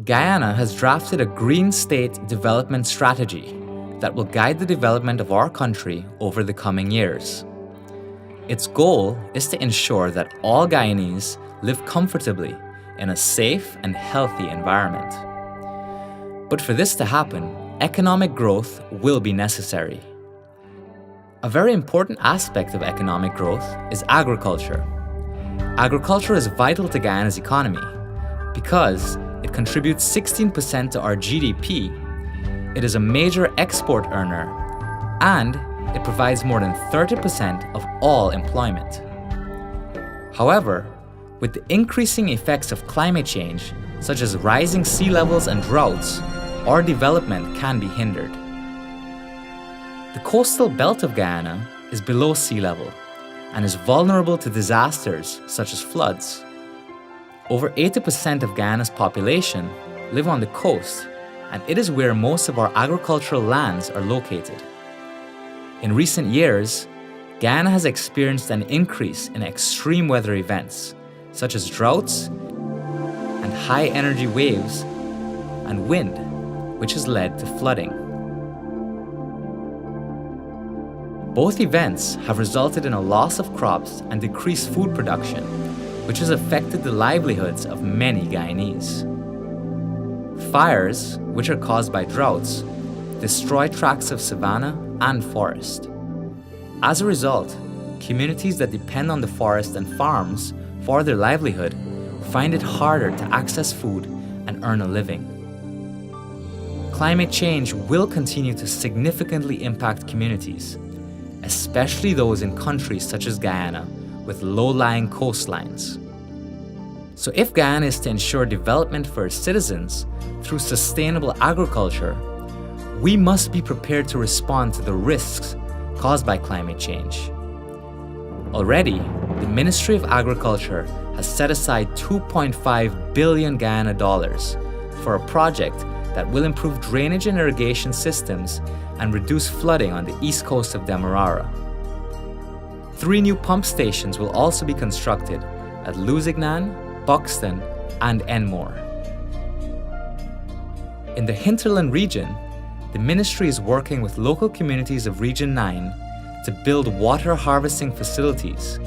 Guyana has drafted a Green State Development Strategy that will guide the development of our country over the coming years. Its goal is to ensure that all Guyanese live comfortably in a safe and healthy environment. But for this to happen, economic growth will be necessary. A very important aspect of economic growth is agriculture. Agriculture is vital to Guyana's economy because it contributes 16% to our GDP, it is a major export earner, and it provides more than 30% of all employment. However, with the increasing effects of climate change, such as rising sea levels and droughts, our development can be hindered. The coastal belt of Guyana is below sea level and is vulnerable to disasters such as floods. Over 80% of Guyana's population live on the coast, and it is where most of our agricultural lands are located. In recent years, Guyana has experienced an increase in extreme weather events, such as droughts and high energy waves and wind, which has led to flooding. Both events have resulted in a loss of crops and decreased food production, which has affected the livelihoods of many Guyanese. Fires, which are caused by droughts, destroy tracts of savanna and forest. As a result, communities that depend on the forest and farms for their livelihood find it harder to access food and earn a living. Climate change will continue to significantly impact communities, especially those in countries such as Guyana with low-lying coastlines. So if Guyana is to ensure development for its citizens through sustainable agriculture, we must be prepared to respond to the risks caused by climate change. Already, the Ministry of Agriculture has set aside $2.5 billion Guyana dollars for a project that will improve drainage and irrigation systems and reduce flooding on the east coast of Demerara. 3 new pump stations will also be constructed at Lusignan, Buxton, and Enmore. In the hinterland region, the ministry is working with local communities of Region 9 to build water harvesting facilities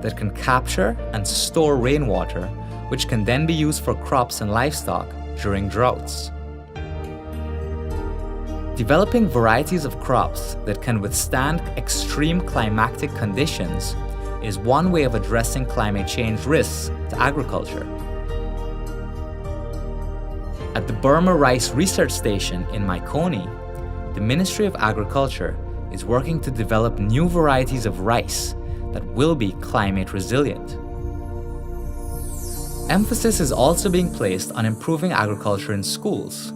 that can capture and store rainwater, which can then be used for crops and livestock during droughts. Developing varieties of crops that can withstand extreme climatic conditions is one way of addressing climate change risks to agriculture. At the Burma Rice Research Station in Maikoni, the Ministry of Agriculture is working to develop new varieties of rice that will be climate resilient. Emphasis is also being placed on improving agriculture in schools.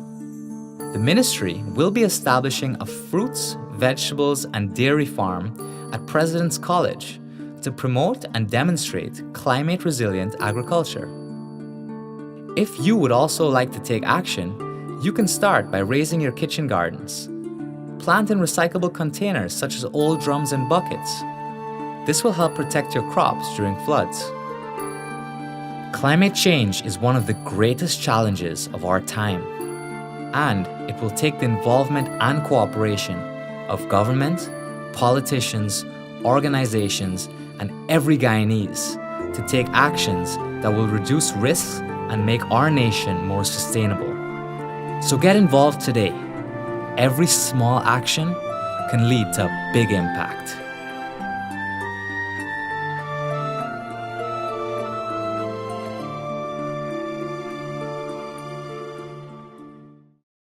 The ministry will be establishing a fruits, vegetables, and dairy farm at President's College to promote and demonstrate climate-resilient agriculture. If you would also like to take action, you can start by raising your kitchen gardens. Plant in recyclable containers such as old drums and buckets. This will help protect your crops during floods. Climate change is one of the greatest challenges of our time, and it will take the involvement and cooperation of government, politicians, organizations, and every Guyanese to take actions that will reduce risks and make our nation more sustainable. So get involved today. Every small action can lead to a big impact.